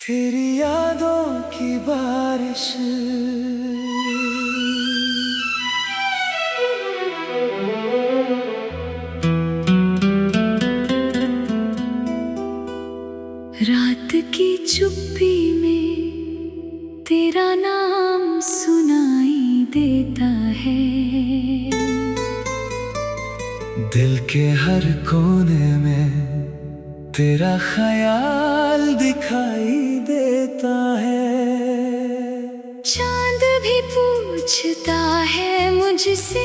तेरी यादों की बारिश रात की चुप्पी में तेरा नाम सुनाई देता है। दिल के हर कोने में तेरा ख्याल दिखाई देता है। चांद भी पूछता है मुझसे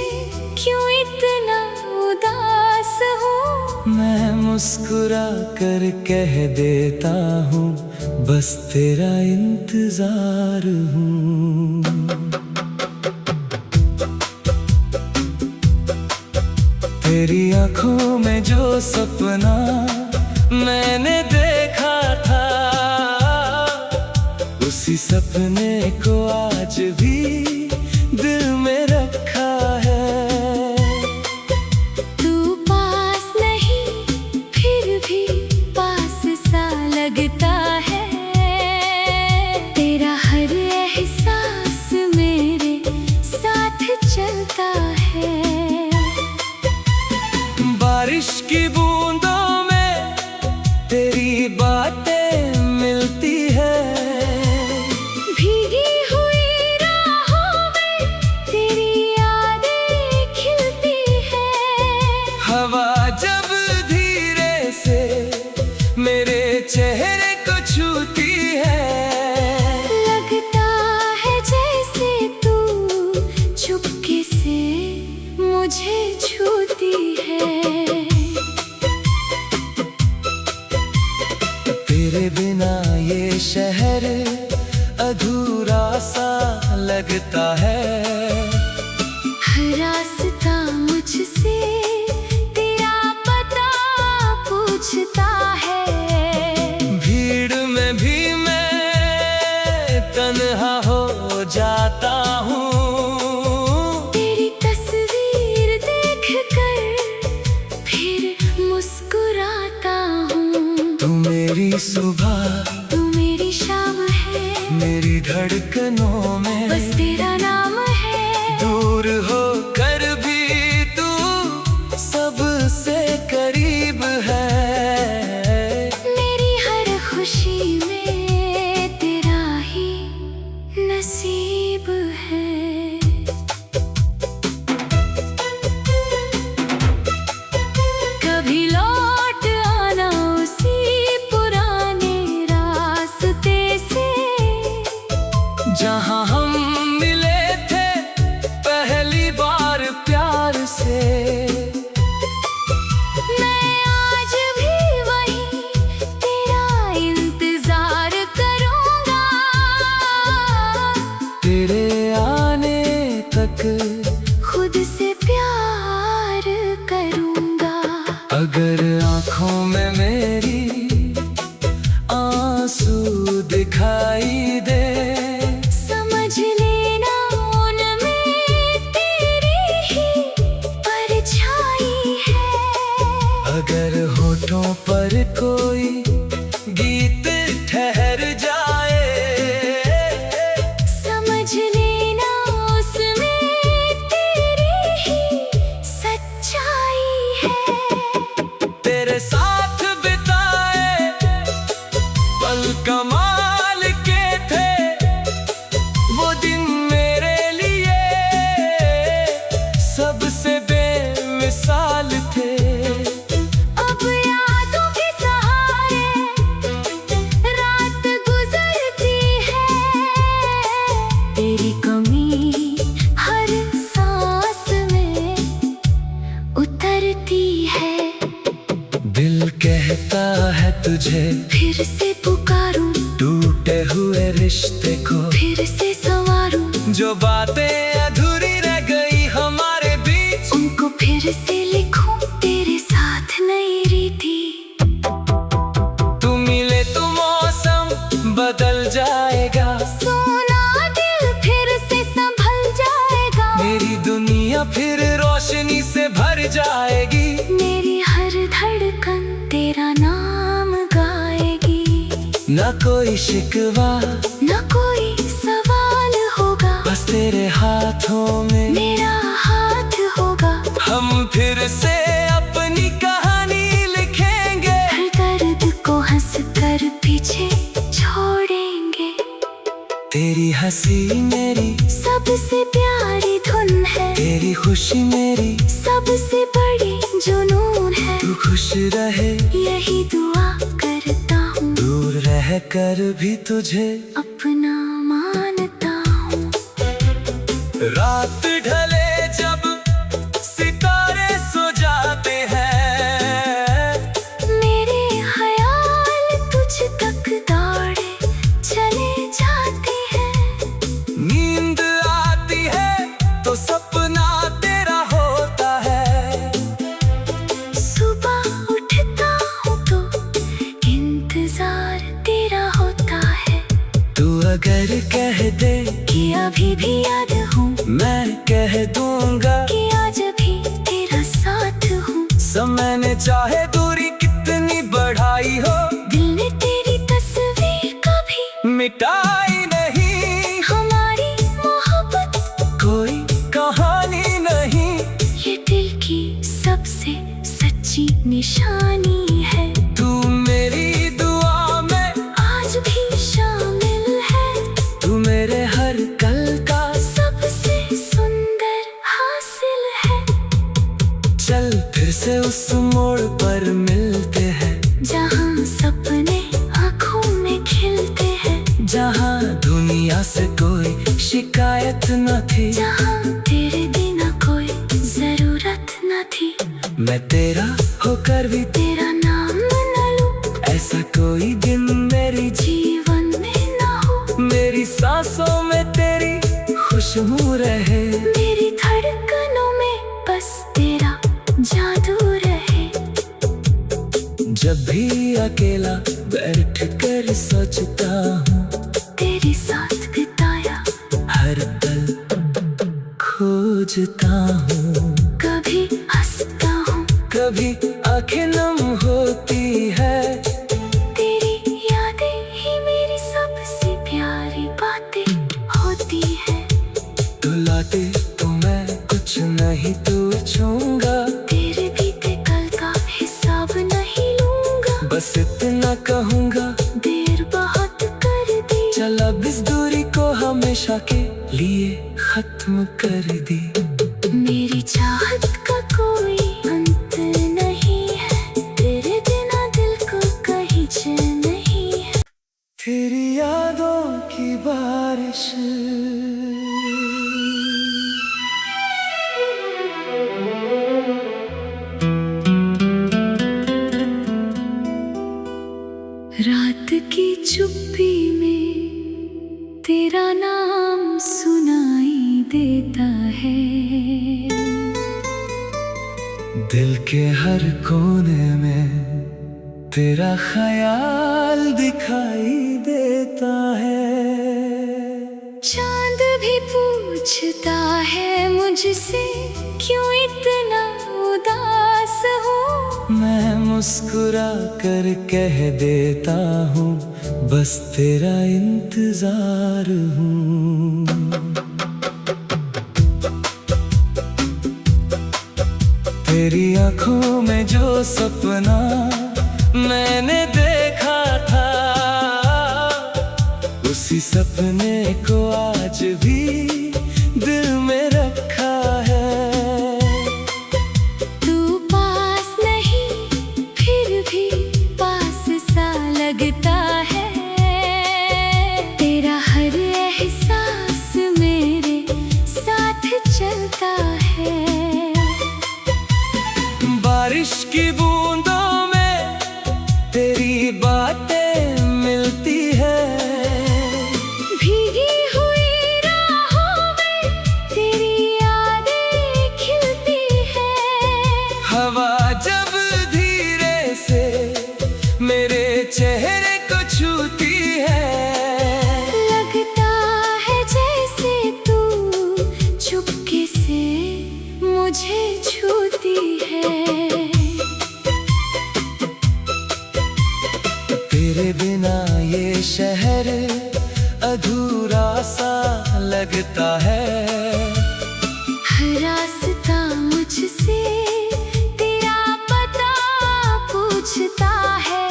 क्यों इतना उदास हूँ। मैं मुस्कुरा कर कह देता हूँ बस तेरा इंतजार हूँ। तेरी आंखों में जो सपना मैंने देखा था, उसी सपने को आज भी दिल में रखा है। तू पास नहीं फिर भी पास सा लगता है। तेरा हर एहसास मेरे साथ चलता है। बारिश की बूंदों में तेरी बातें मिलती है। भीगी हुई राहों में तेरी यादें खिलती है। हवा जब धीरे से मेरे चेहरे को छूती है, लगता है जैसे तू चुपके से मुझे छूती है। तेरे बिना ये शहर अधूरा सा लगता है। हर रास्ता मुझसे तेरा पता पूछता है। भीड़ में भी मैं तन्हा हो जाता हूँ। तेरी तस्वीर देखकर फिर मुस्कुराता हूँ। तू मेरी सुबह तू मेरी शाम है, मेरी धड़कनों में बस तेरा नाम है। दूर हो कर भी तू सबसे करीब है। मेरी हर खुशी में तेरा ही नसीब है। कभी लौट आना उसी पुराने रास्ते से, जहाँ हम मिले थे पहली बार प्यार से। मैं आज भी वहीं तेरा इंतजार करूँगा। तेरे आने तक खुद से प्यार करूँगा। अगर आँखों में मेरी आंसू दिखाई दे, समझ लेना उनमें तेरी ही परछाई है। अगर होठों पर कोई गीत ठहर जाए, समझ लेना उसमें तेरी ही सच्चाई है। तेरे साथ बिताए पल कमाल के थे वो दिन मेरे लिए सबसे बेमिसाल थे। अब यादों के सहारे रात गुजरती है। तेरी कमी हर सांस में उतरती है। दिल कहता है तुझे फिर से पुकारूं, टूटे हुए रिश्ते को फिर से संवारूं। जो बातें अधूरी रह गई हमारे बीच, उनको फिर से लिखूं तेरे साथ नई रीति। तू मिले तो मौसम बदल जाएगा। सोना दिल फिर से संभल जाएगा। मेरी दुनिया फिर रोशनी से भर जाएगी। मेरी हर धड़कन तेरा नाम गाएगी। न कोई शिकवा, न कोई सवाल होगा, बस तेरे हाथों में मेरा हाथ होगा। हम फिर से अपनी कहानी लिखेंगे, हर दर्द को हंस कर पीछे छोड़ेंगे। तेरी हंसी मेरी सबसे प्यारी धुन है, तेरी खुशी मेरी सबसे बड़ी जुनून है। तू खुश रहे यही दुआ करता हूँ, दूर रह कर भी तुझे अपना मानता हूँ। रात ढले जब सितारे सो जाते हैं, मेरे ख्याल तुझ तक दौड़े चले जाते हैं। नींद आती है तो सपना तेरा होता है, सुबह उठता हूँ तो इंतजार तेरा होता है। तू अगर कह दे कि अभी भी याद हूँ, मैं कह दूंगा कि आज भी तेरा साथ हूँ। समय ने चाहे दूरी कितनी बढ़ाई हो, दिल ने तेरी तस्वीर कभी मिटाई नहीं। हमारी मोहब्बत कोई कहानी नहीं, ये दिल की सबसे सच्ची निशानी है। तू मेरी दुआ में आज भी शामिल है, तू मेरे हर कल का सबसे सुंदर हासिल है। चल फिर से उस मोड़ पर मिलते हैं, जहाँ सपने आँखों में खिलते हैं, जहाँ दुनिया से कोई शिकायत न थी। जहाँ तेरे बिना कोई जरूरत न थी। मैं तेरा होकर भी तेरा नाम न लूं, ऐसा कोई दिन मेरी जीवन में न हो। मेरी सांसों में तेरी खुशबू रहे, मेरी धड़कनों में बस तेरा जादू रहे। जब भी अकेला बैठ कर सोचता हूँ, तेरे साथ बिताया हर पल खोजता हूँ। कभी हंसता हूँ, कभी आंखें नम होती है, तेरी यादें ही मेरी सबसे प्यारी बातें होती है। रुलाते तो मैं कुछ नहीं तो छूंगा, तेरे बीते कल का हिसाब नहीं लूंगा। बस इतना कहूँगा देर बहुत कर दी, चल अब इस दूरी को हमेशा के लिए खत्म कर दी। मेरी चाहत का कोई अंत नहीं है, तेरे बिना दिल को कहीं चैन नहीं है। तेरी यादों की बारिश रात की चुप्पी में तेरा नाम सुनाई देता है। दिल के हर कोने में तेरा ख्याल दिखाई देता है। चांद भी पूछता है मुझसे, क्यों इतना उदास हो। मैं मुस्कुरा कर कह देता हूँ, बस तेरा इंतजार हूँ। तेरी आंखों में जो सपना मैंने देखा था, उसी सपने को आज भी दिल में रखा है। तू पास नहीं फिर भी पास सा लगता है, तेरा हर एहसास मेरे साथ चलता है। बारिश की बूंदों में तेरी बातें मिलती है, भीगी हुई राहों अधूरा सा लगता है। हर रास्ता मुझसे तेरा पता पूछता है।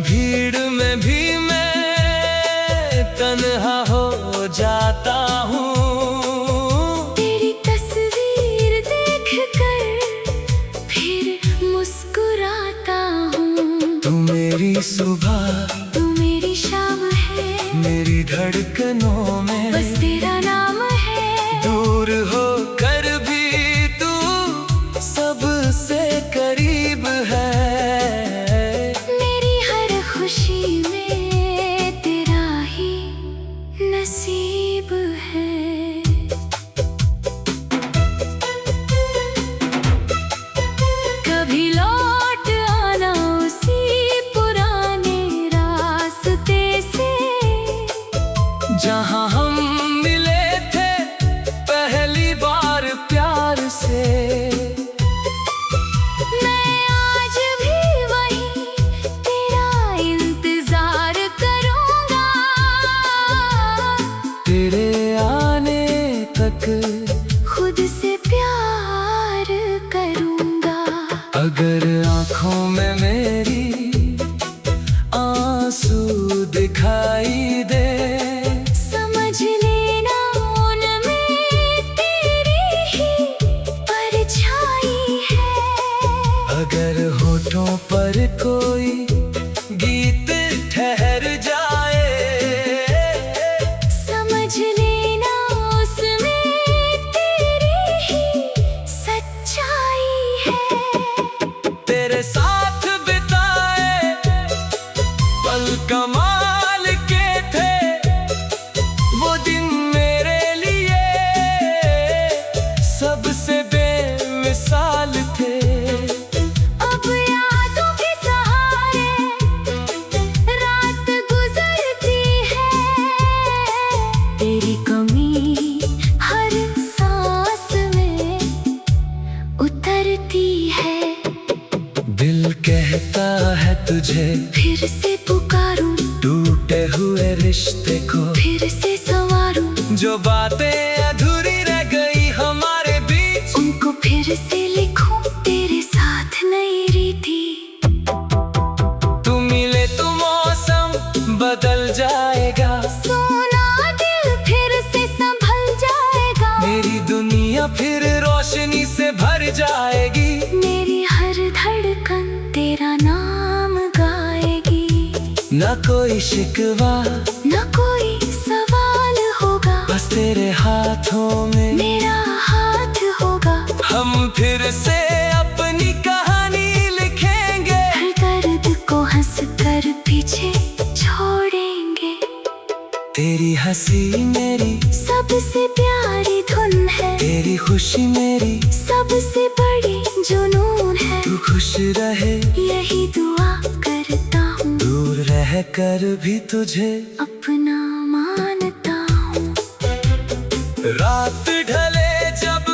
भीड़ में भी मैं तन्हा हो जाता हूँ। तेरी तस्वीर देखकर फिर मुस्कुराता हूँ। तू मेरी सुबह, तू मेरी शाम है, मेरी धड़कनों में बस तेरा नाम है। दूर हो कर भी तू सबसे करीब है। मेरी हर खुशी में तेरा ही नसीब है। कभी लौट आना उसी पुराने रास्ते से, जहाँ हम मिले थे पहली बार प्यार से। मैं आज भी वहीं तेरा इंतजार करूंगा। तेरे आने तक खुद से प्यार करूंगा। अगर आँखों में मेरी आंसू दिखाई दे, समझ लेना उनमें तेरी ही परछाई है। अगर होठों पर कोई गीत ठहर जाए, समझ लेना उसमें तेरी ही सच्चाई है। तेरे साथ बिताए पल कमाल के थे। वो दिन मेरे लिए सबसे बेमिसाल थे। अब यादों के सहारे रात गुजरती है। तेरी कमी हर सांस में उतरती है। दिल कहता है तुझे फिर से पुकारूं, टूटे हुए रिश्ते को फिर से संवारूं। जो बातें अधूरी रह गई हमारे बीच, उनको फिर से लिखूं तेरे साथ नई रीति। तू मिले तो मौसम बदल जाएगा। सोना दिल फिर से संभल जाएगा। मेरी दुनिया फिर रोशनी से भर जाएगी। मेरी हर धड़कन तेरा नाम गाएगी। न कोई शिकवा, न कोई सवाल होगा, बस तेरे हाथों में मेरा हाथ होगा। हम फिर से अपनी कहानी लिखेंगे। हर दर्द को हंस कर पीछे छोड़ेंगे। तेरी हंसी मेरी सबसे प्यारी धुन है। तेरी खुशी मेरी सबसे बड़ी जुनून है। तू खुश रहे यही दुआ करता हूँ। दूर रह कर भी तुझे अपना मानता हूँ। रात ढले जब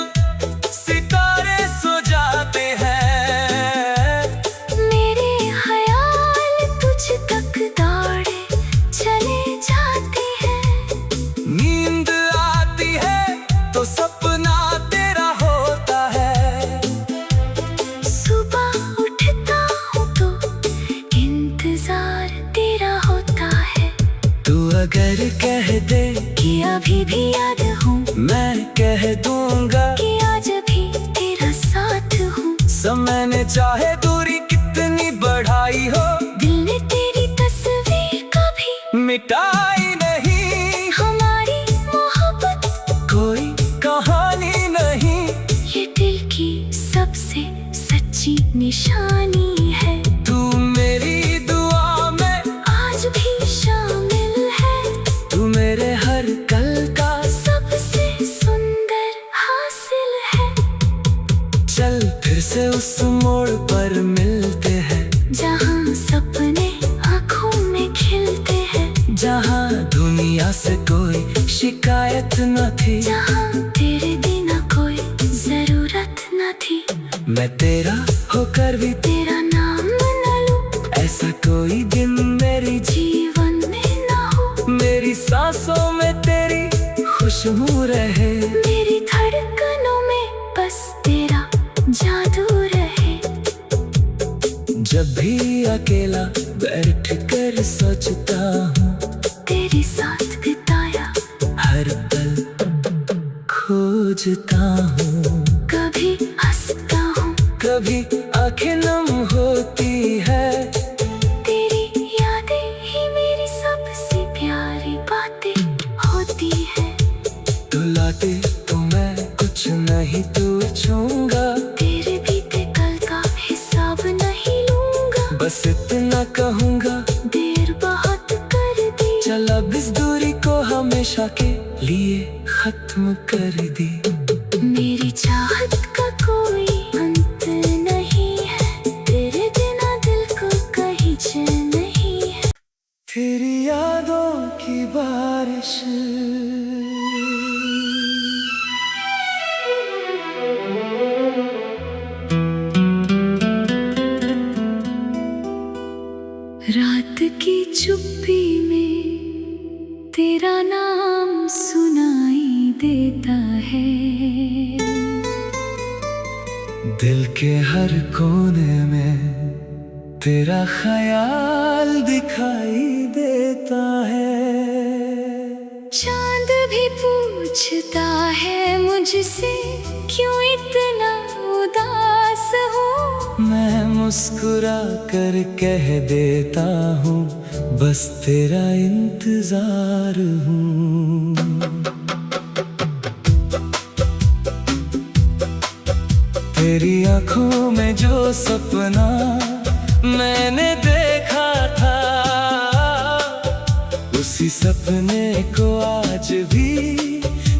सितारे सो जाते हैं, मेरे ख्याल तुझ तक दौड़े चले जाते हैं। नींद आती है तो सपना तेरा होता है। सुबह उठता हूँ तो इंतजार तेरा होता है। तू अगर कह दे कि अभी भी याद हूँ, मैं कह दूंगा कि आज भी तेरा साथ हूँ। समय ने चाहे दूरी कितनी बढ़ाई हो, दिल ने तेरी तस्वीर कभी मिटाई नहीं। हमारी मोहब्बत कोई कहानी नहीं, ये दिल की सबसे सच्ची निशानी है। तू मेरी दुआ में आज भी शामिल है। तू मेरे हर कल का सबसे सुंदर हासिल है। चल फिर से उस मोड़ पर मिलते हैं, जहाँ सपने आँखों में खिलते हैं। जहाँ दुनिया से कोई शिकायत न थी। जहाँ तेरे बिना कोई जरूरत न थी। मैं तेरा होकर भी तेरा नाम न लूं, ऐसा कोई दिन मेरी जीवन में ना हो। मेरी सांसों में तेरी खुशबू रहे, मेरी धड़कनों में बस तेरा जादू रहे। जब भी अकेला बैठ कर सोचता हूँ, तेरे साथ बिताया हर पल खोजता हूँ। कभी हंसता हूँ, कभी आंखें नम होती है, तेरी यादें ही मेरी सबसे प्यारी बातें होती है। रुलाते तो मैं कुछ नहीं तू छूंगा, तेरे बीते कल का हिसाब नहीं लूंगा। बस इतना कहूँगा, देर बहुत कर दी, चल अब इस दूरी को हमेशा के लिए खत्म कर दी। मेरी चाहत का कोई अंत नहीं है, तेरे बिना दिल को कहीं चैन नहीं है। तेरी यादों की बारिश रात की चुप्पी में तेरा नाम सुनाई देता है। दिल के हर कोने में तेरा ख्याल दिखाई देता है। चांद भी पूछता है मुझसे, क्यों इतना उदास हो। मैं मुस्कुरा कर कह देता हूँ, बस तेरा इंतजार हूँ। तेरी आंखों में जो सपना मैंने देखा था, उसी सपने को आज भी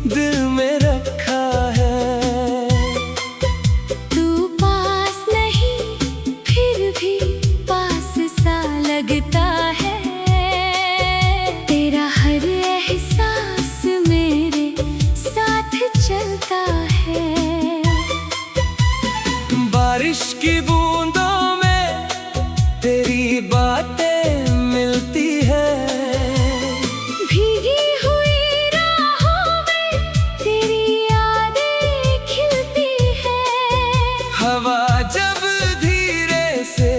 दिल में रखा है। तू पास नहीं फिर भी पास सा लगता है, तेरा हर एहसास मेरे साथ चलता है। बारिश की बूंदों में तेरी बातें मिलती है, भीगी हुई राहों में तेरी यादें खिलती है। हवा जब धीरे से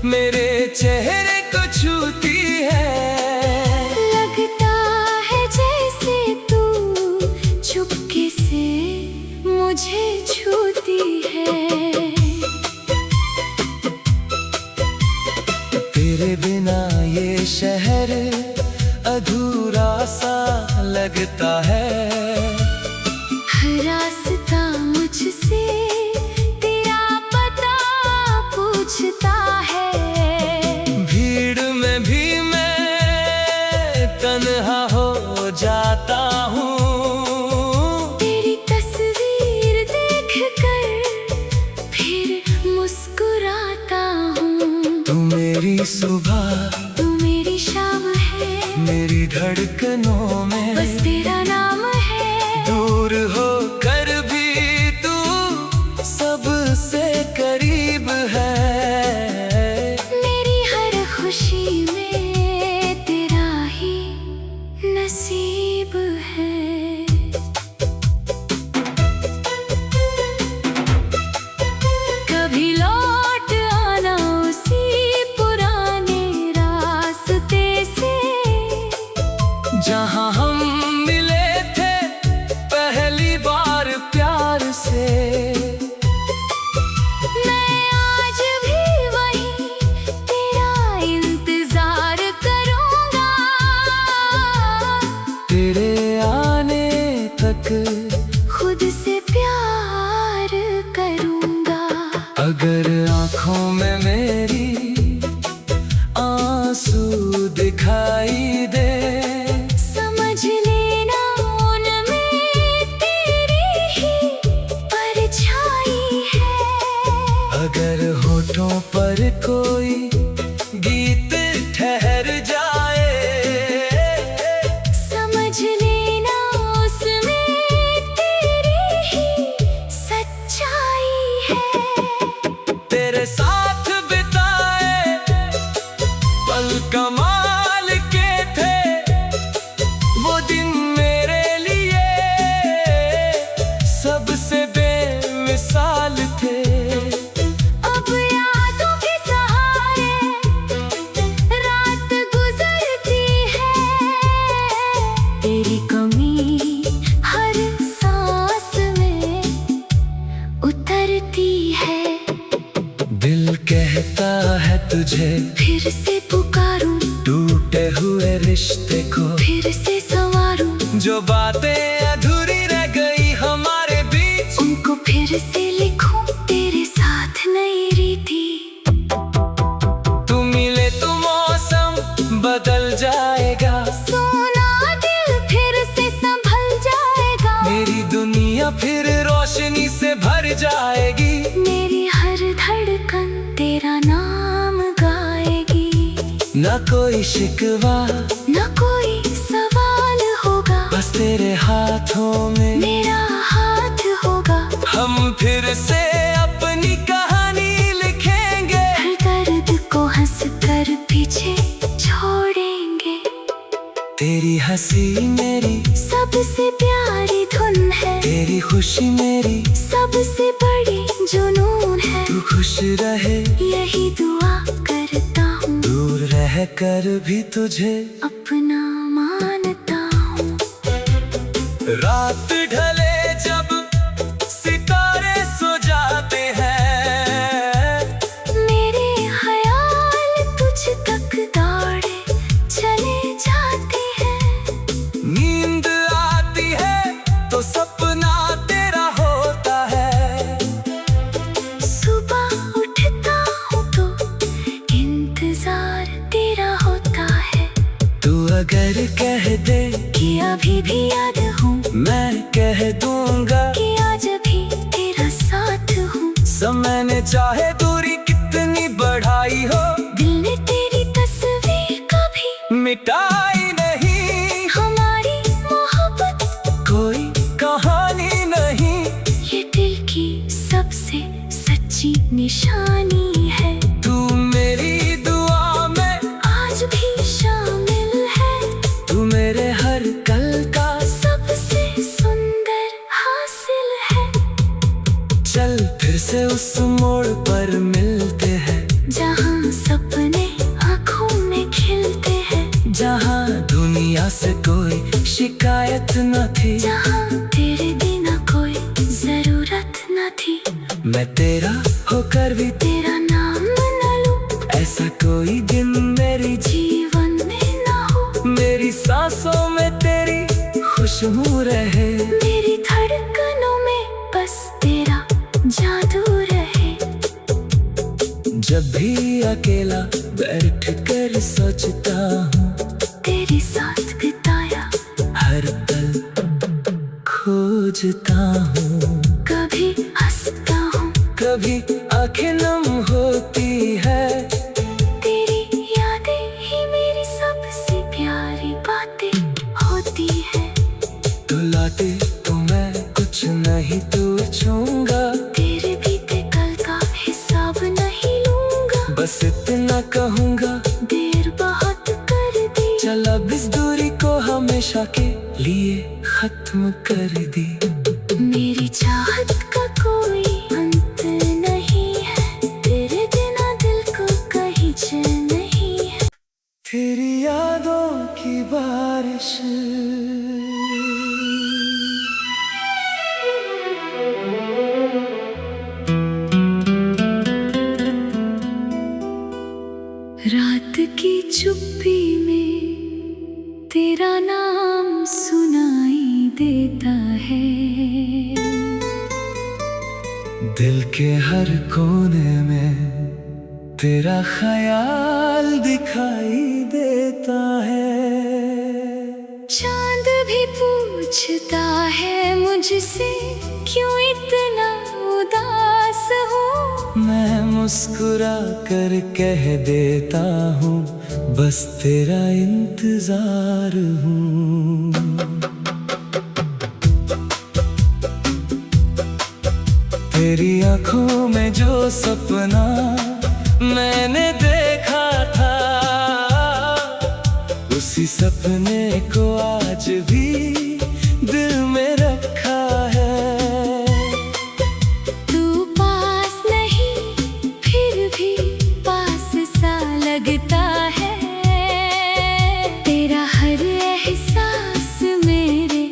मेरे चेहरे को छूती है, लगता है जैसे तू चुपके से मुझे छूती है। तेरे बिना ये शहर अधूरा सा लगता है। हर रास्ता मुझसे तेरा पता पूछता है। भीड़ में भी मैं तन्हा हो जाता हूँ, तेरी तस्वीर देख कर फिर मुस्कुराता हूँ। तू मेरी सुबह, तू मेरी शाम है, मेरी धड़कनों में बस तेरा नाम है। दूर हो कर भी तू सबसे करीब है। मेरी हर खुशी में तेरा ही नसीब है। कभी लौट आना उसी पुराने रास्ते से, जहाँ हम मिले थे पहली बार प्यार से। मैं आज भी वही तेरा इंतजार करूंगा। तेरे आने तक खुद से प्यार करूंगा। अगर आँखों में मेरी आंसू दिखाई दे, समझ लेना उनमें तेरी ही परछाई है। अगर होठों पर कोई गीत ठहर जाए, समझ लेना उसमें तेरी ही सच्चाई है। तेरे साथ बिताए पल कमाल के थे, तुझे फिर से पुकारूं, टूटे हुए रिश्ते को फिर से संवारूं, जो बातें अधूरी रह गई हमारे बीच उनको फिर से लिखूं, तेरे साथ नई रीति। तू मिले तो मौसम बदल जाएगा, सोना दिल फिर से संभल जाएगा, मेरी दुनिया फिर रोशनी से भर जाएगी, मेरी हर धड़कन तेरा नाम गाएगी। ना कोई शिकवा न कोई सवाल होगा, बस तेरे हाथों में मेरा हाथ होगा। हम फिर से अपनी कहानी लिखेंगे, हर दर्द को हंस कर पीछे छोड़ेंगे। तेरी हंसी मेरी सबसे प्यारी धुन है, तेरी खुशी मेरी सबसे बड़ी जुनून है। तू खुश रहे यही दुआ करता हूँ, दूर रह कर भी तुझे अपना मानता हूँ। रात ढले जब सितारे सो जाते हैं, मेरे ख्याल तुझ तक दौड़े चले जाते हैं। नींद आती है तो सपना तेरा होता है, सुबह उठता हूँ तो इंतजार तेरा होता है। तू अगर कह दे कि अभी भी याद हूँ, मैं कह दूंगा कि आज भी तेरा साथ हूँ। समय ने चाहे दूरी कितनी बढ़ाई हो, दिल ने तेरी तस्वीर कभी मिटाई नहीं, हमारी मोहब्बत कोई कहानी नहीं। ये दिल की सबसे सच्ची निशानी है। तू मेरी दुआ में आज भी शामिल है, तू मेरे हर कल का सबसे सुंदर हासिल है। चल फिर से उस मोड़ पर मिलते हैं, जहाँ सपने आँखों में खिलते हैं, जहाँ दुनिया से कोई शिकायत न थी, जहाँ तेरे बिना कोई जरूरत न थी। मैं तेरा होकर भी तेरा नाम न लूं, ऐसा कोई दिन मेरी जीवन में न हो। मेरी सांसों में तेरी खुशबू रहे, मेरी धड़कनों में बस तेरा जादू रहे। जब भी अकेला बैठ कर सोचता हूँ, तेरे साथ बिताया हर पल खोजता हूँ। कभी हंसता हूँ, कभी आंखें नम होती है, तेरी यादें ही मेरी सबसे प्यारी बातें होती है। बुलाते तो मैं कुछ नहीं तू छूंगा, तेरे बीते कल का हिसाब नहीं लूंगा, बस इतना कहूँगा देर बहुत कर दी। चल अब इस दूरी को हमेशा के लिए खत्म कर दी। मेरी चाहत का कोई अंत नहीं है, तेरे बिना दिल को कहीं चैन नहीं है। तेरी यादों की बारिश रात की चुप्पी में तेरा नाम सुनाई देता है, दिल के हर कोने में तेरा ख्याल दिखाई देता है। चांद भी पूछता है मुझसे क्यों इतना उदास हो। मैं मुस्कुरा कर कह देता हूँ बस तेरा इंतजार हूँ। तेरी आंखों में जो सपना मैंने देखा था, उसी सपने को आज भी दिल में रखा है। तू पास नहीं फिर भी पास सा लगता है, तेरा हर एहसास मेरे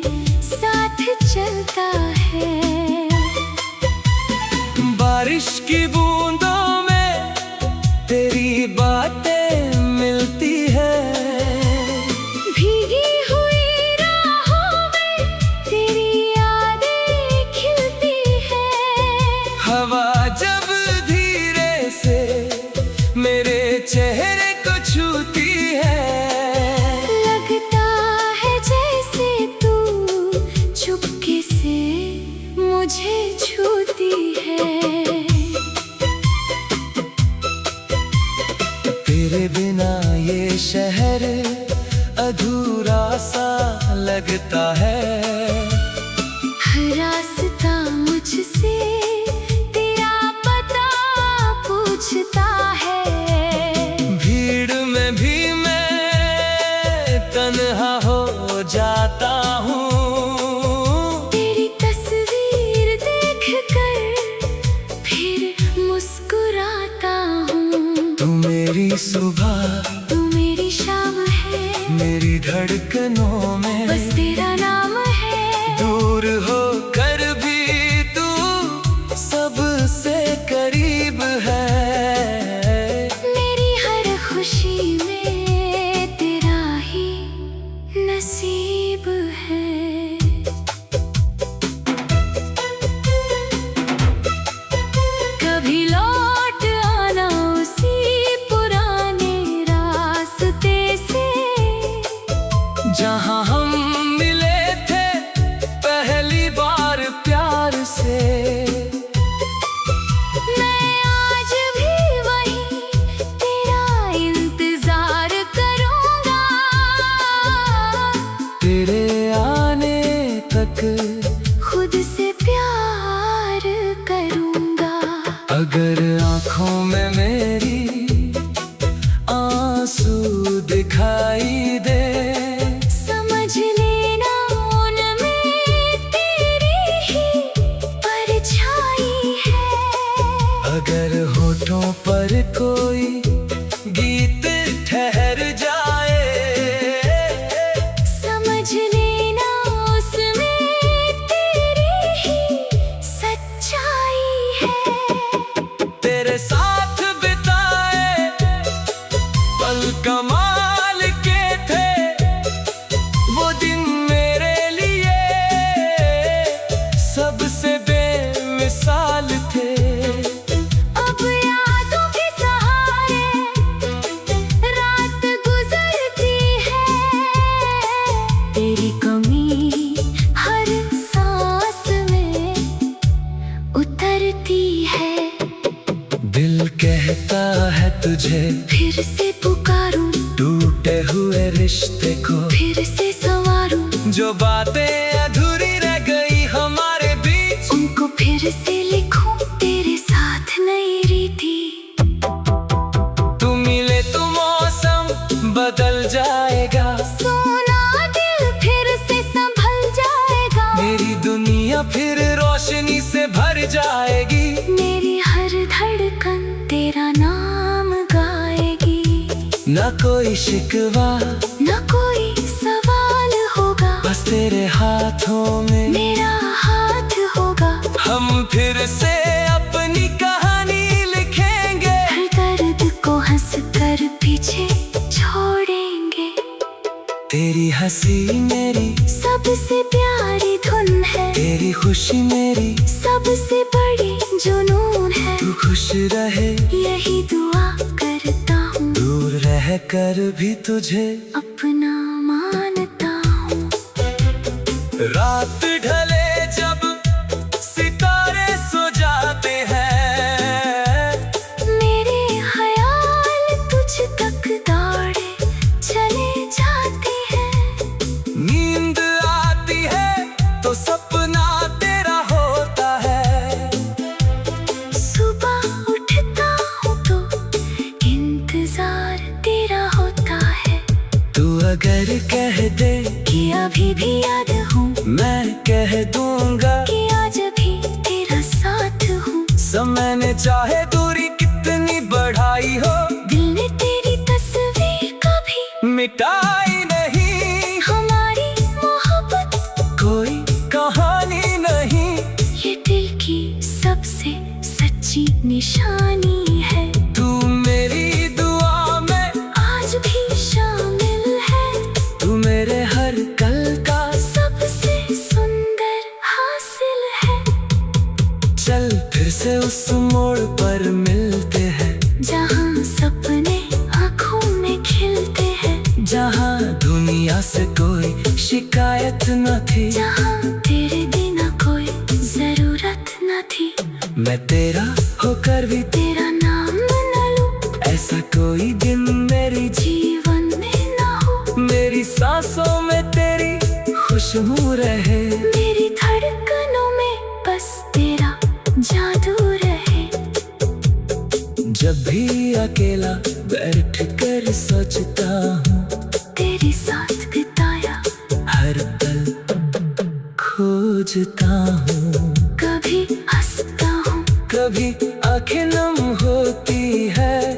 साथ चलता है। बारिश की बूंदों में तेरी बात अधूरा सा लगता है। हर रास्ता मुझसे तेरा पता पूछता है। भीड़ में भी मैं तन्हा हो जाता हूँ। तेरी तस्वीर देख कर फिर मुस्कुराता हूँ। तू मेरी सुबह, तू मेरी शाम है, मेरी धड़कनों में बस तेरा नाम है। दूर हो कर भी तू सबसे करीब है। मेरी हर खुशी में तेरा ही नसीब है। कभी लौट आना उसी पुराने रास्ते से, जहाँ हम मिले थे पहली बार प्यार से। मैं आज भी वहीं तेरा इंतजार करूंगा। तेरे आने तक खुद से प्यार करूंगा। अगर आँखों में मेरी आंसू दिखाई दे, समझ लेना उनमें तेरी ही परछाई है। अगर होठों पर कोई गीत ठहर जाए, समझ लेना उसमें तेरी ही सच्चाई है। तेरे साथ बिताए पल कमाल के थे वो दिन मेरे लिए, सबसे बेमिसाल थे। अब यादों के सहारे रात गुजरती है। तेरी कमी हर सांस में उतरती है। दिल कहता है तुझे फिर से पुकारूं, टूटे हुए रिश्ते को फिर से संवारूं, जो बातें अधूरी रह गई हमारे बीच, उनको फिर से लिखूं तेरे साथ नई रीति। तू मिले तो मौसम बदल जाएगा, सोना दिल फिर से संभल जाएगा। मेरी दुनिया फिर रोशनी से भर जाएगी। मेरी हर धड़कन तेरा नाम गाएगी। न कोई शिकवा, न कोई सवाल होगा, बस तेरे हाथों में मेरा हाथ होगा। हम फिर से अपनी कहानी लिखेंगे, हर दर्द को हंस कर पीछे छोड़ेंगे। तेरी हंसी मेरी सबसे प्यारी धुन है, तेरी खुशी मेरी सबसे बड़ी जुनून है। तू खुश रहे यही दुआ करता हूँ, दूर रह कर भी तुझे अपना मानता हूँ। रात ढले जब सितारे सो जाते हैं, मेरे ख्याल तुझ तक दौड़े चले जाते हैं। नींद आती है तो सपना तेरा होता है। सुबह उठता हूँ तो इंतजार तेरा होता है। तू अगर कह दे कि अभी भी याद हूँ, मैं कह दूंगा कि आज भी तेरा साथ हूँ। समय ने चाहे दूरी कितनी बढ़ाई हो, दिल ने तेरी तस्वीर कभी मिटाई नहीं। हमारी मोहब्बत कोई कहानी नहीं, ये दिल की सबसे सच्ची निशानी है। तू मेरी दुआ में आज भी शामिल है, तू मेरे हर कल का सबसे सुंदर हासिल है। चल फिर से उस मोड़ पर मिलते हैं, जहाँ सपने आँखों में खिलते हैं। जहाँ दुनिया से कोई शिकायत न थी, जहाँ तेरे बिना कोई जरूरत न थी। मैं तेरा होकर भी तेरा नाम न लूं, ऐसा कोई दिन मेरी जीवन में न हो। मेरी सांस सांसों में तेरी खुशबू रहे, मेरी धड़कनों में बस तेरा जादू रहे। जब भी अकेला बैठ कर सोचता हूँ, तेरे साथ बिताया हर पल खोजता हूँ। कभी हंसता हूँ, कभी आंखें नम होती है,